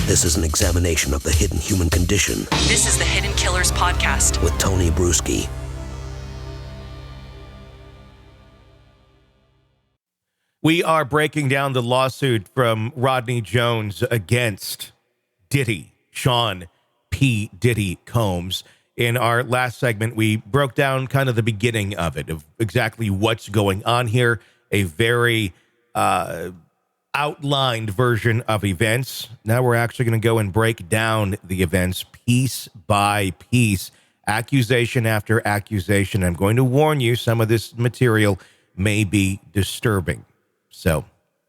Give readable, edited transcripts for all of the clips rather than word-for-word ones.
This is an examination of the hidden human condition. This is the Hidden Killers Podcast with Tony Brueski. We are breaking down the lawsuit from Rodney Jones against Diddy, Sean P. Diddy Combs. In our last segment, we broke down kind of the beginning of it, of exactly what's going on here, a very outlined version of events. Now we're actually going to go and break down the events piece by piece, accusation after accusation. I'm going to warn you, some of this material may be disturbing. So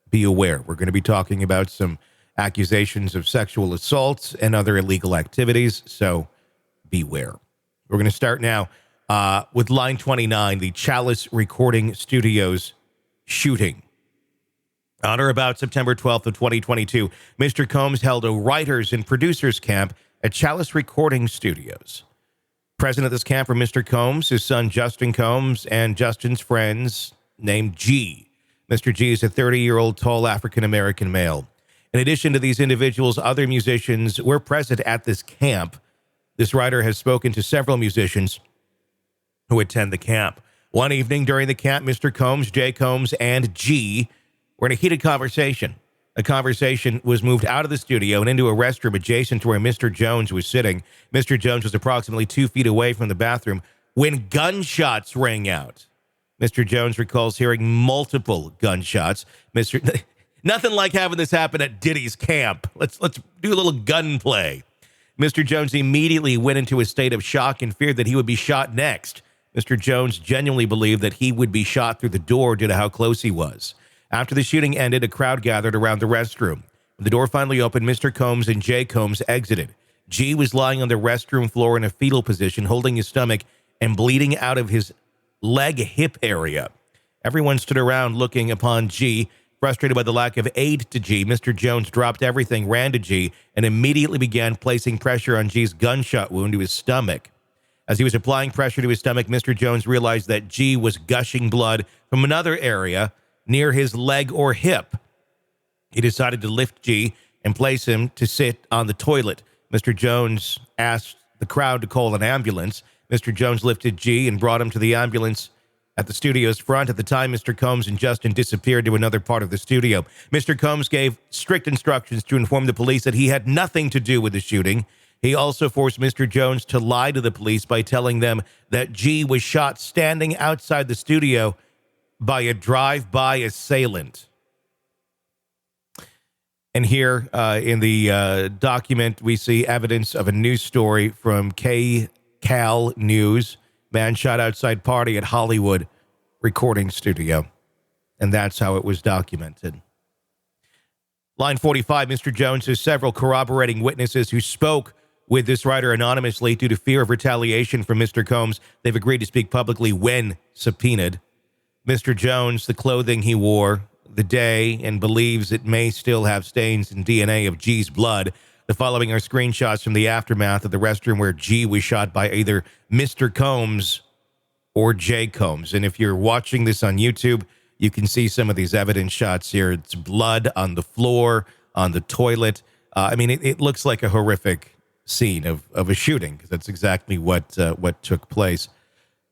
be aware. We're going to be talking about some accusations of sexual assaults and other illegal activities. So beware. We're going to start now with line 29, the Chalice Recording Studios shooting. On or about September 12th of 2022, Mr. Combs held a writers and producers camp at Chalice Recording Studios. Present at this camp were Mr. Combs, his son Justin Combs, and Justin's friends named G. Mr. G is a 30-year-old tall African-American male. In addition to these individuals, other musicians were present at this camp. This writer has spoken to several musicians who attend the camp. One evening during the camp, Mr. Combs, J. Combs, and G were in a heated conversation. The conversation was moved out of the studio and into a restroom adjacent to where Mr. Jones was sitting. Mr. Jones was approximately 2 feet away from the bathroom when gunshots rang out. Mr. Jones recalls hearing multiple gunshots. Nothing like having this happen at Diddy's camp. Let's do a little gunplay. Mr. Jones immediately went into a state of shock and feared that he would be shot next. Mr. Jones genuinely believed that he would be shot through the door due to how close he was. After the shooting ended, a crowd gathered around the restroom. When the door finally opened, Mr. Combs and J. Combs exited. G was lying on the restroom floor in a fetal position, holding his stomach and bleeding out of his leg-hip area. Everyone stood around looking upon G. Frustrated by the lack of aid to G, Mr. Jones dropped everything, ran to G, and immediately began placing pressure on G's gunshot wound to his stomach. As he was applying pressure to his stomach, Mr. Jones realized that G was gushing blood from another area near his leg or hip. He decided to lift G and place him to sit on the toilet. Mr. Jones asked the crowd to call an ambulance. Mr. Jones lifted G and brought him to the ambulance at the studio's front. At the time, Mr. Combs and Justin disappeared to another part of the studio. Mr. Combs gave strict instructions to inform the police that he had nothing to do with the shooting. He also forced Mr. Jones to lie to the police by telling them that G was shot standing outside the studio by a drive-by assailant. And here in the document, we see evidence of a news story from KCAL News. Man shot outside party at Hollywood recording studio. And that's how it was documented. Line 45, Mr. Jones has several corroborating witnesses who spoke with this writer anonymously due to fear of retaliation from Mr. Combs. They've agreed to speak publicly when subpoenaed. Mr. Jones, the clothing he wore the day, and believes it may still have stains and DNA of G's blood. The following are screenshots from the aftermath of the restroom where G was shot by either Mr. Combs or J. Combs. And if you're watching this on YouTube, you can see some of these evidence shots here. It's blood on the floor, on the toilet. It looks like a horrific scene of a shooting, because that's exactly what took place.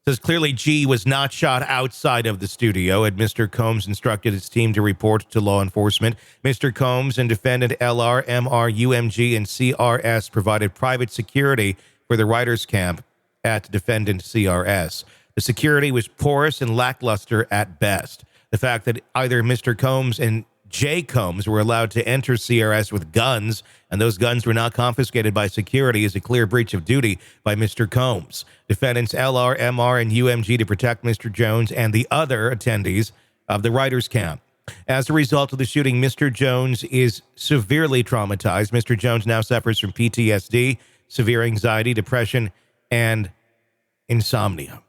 Says clearly G was not shot outside of the studio, and Mr. Combs instructed his team to report to law enforcement. Mr. Combs and defendant LR, MR, UMG, and CRS provided private security for the writers' camp at defendant CRS. The security was porous and lackluster at best. The fact that either Mr. Combs and J. Combs were allowed to enter CRS with guns, and those guns were not confiscated by security, is a clear breach of duty by Mr. Combs. Defendants LR, MR, and UMG to protect Mr. Jones and the other attendees of the writers' camp. As a result of the shooting, Mr. Jones is severely traumatized. Mr. Jones now suffers from PTSD, severe anxiety, depression, and insomnia.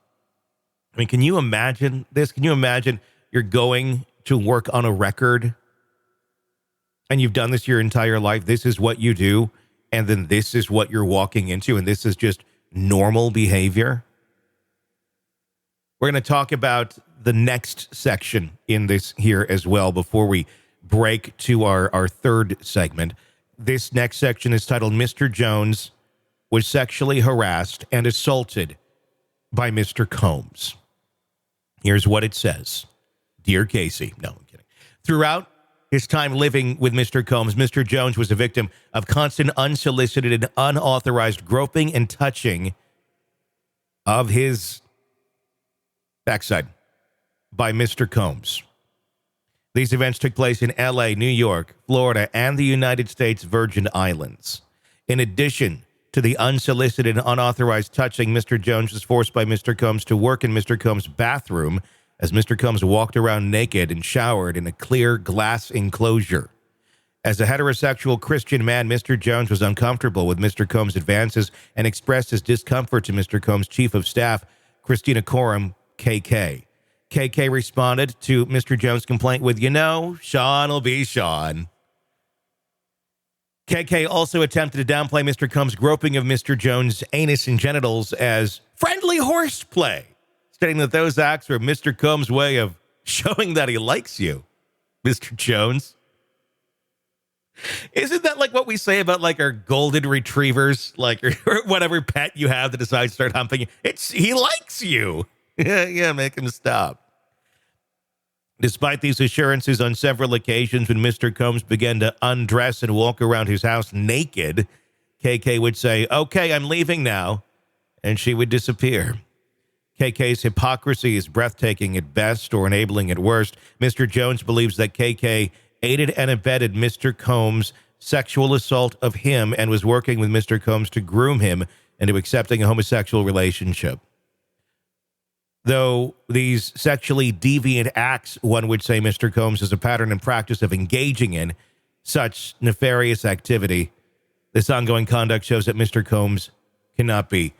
Can you imagine this? Can you imagine you're going to work on a record and you've done this your entire life? This is what you do, and then this is what you're walking into, and this is just normal behavior. We're going to talk about the next section in this here as well before we break to our third segment. this next section is titled Mr. Jones was sexually harassed and assaulted by Mr. Combs. Here's what it says. Dear Casey. No, I'm kidding. Throughout his time living with Mr. Combs, Mr. Jones was a victim of constant unsolicited and unauthorized groping and touching of his backside by Mr. Combs. These events took place in L.A., New York, Florida, and the United States Virgin Islands. In addition to the unsolicited and unauthorized touching, Mr. Jones was forced by Mr. Combs to work in Mr. Combs' bathroom as Mr. Combs walked around naked and showered in a clear glass enclosure. As a heterosexual Christian man, Mr. Jones was uncomfortable with Mr. Combs' advances and expressed his discomfort to Mr. Combs' chief of staff, Christina Coram, KK. KK responded to Mr. Jones' complaint with, Sean will be Sean. KK also attempted to downplay Mr. Combs' groping of Mr. Jones' anus and genitals as friendly horseplay, stating that those acts were Mr. Combs' way of showing that he likes you, Mr. Jones. Isn't that like what we say about like our golden retrievers, like or whatever pet you have that decides to start humping you? He likes you. Yeah, make him stop. Despite these assurances on several occasions when Mr. Combs began to undress and walk around his house naked, KK would say, "Okay, I'm leaving now," and she would disappear. KK's hypocrisy is breathtaking at best or enabling at worst. Mr. Jones believes that KK aided and abetted Mr. Combs' sexual assault of him and was working with Mr. Combs to groom him into accepting a homosexual relationship. Though these sexually deviant acts, one would say Mr. Combs has a pattern and practice of engaging in such nefarious activity, this ongoing conduct shows that Mr. Combs cannot be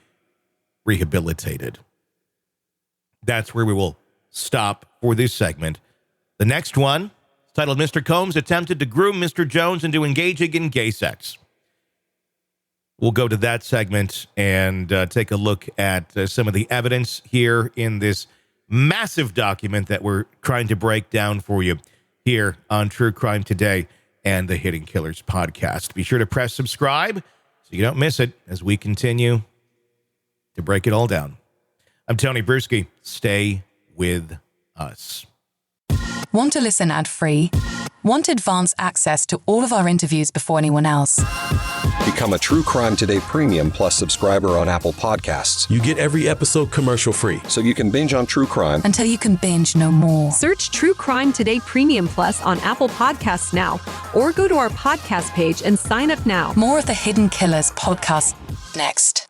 rehabilitated. That's where we will stop for this segment. The next one is titled Mr. Combs Attempted to Groom Mr. Jones into Engaging in Gay Sex. We'll go to that segment and take a look at some of the evidence here in this massive document that we're trying to break down for you here on True Crime Today and the Hidden Killers podcast. Be sure to press subscribe so you don't miss it as we continue to break it all down. I'm Tony Brueski. Stay with us. Want to listen ad-free? Want advance access to all of our interviews before anyone else? Become a True Crime Today Premium Plus subscriber on Apple Podcasts. You get every episode commercial-free. So you can binge on True Crime until you can binge no more. Search True Crime Today Premium Plus on Apple Podcasts now, or go to our podcast page and sign up now. More of the Hidden Killers podcast next.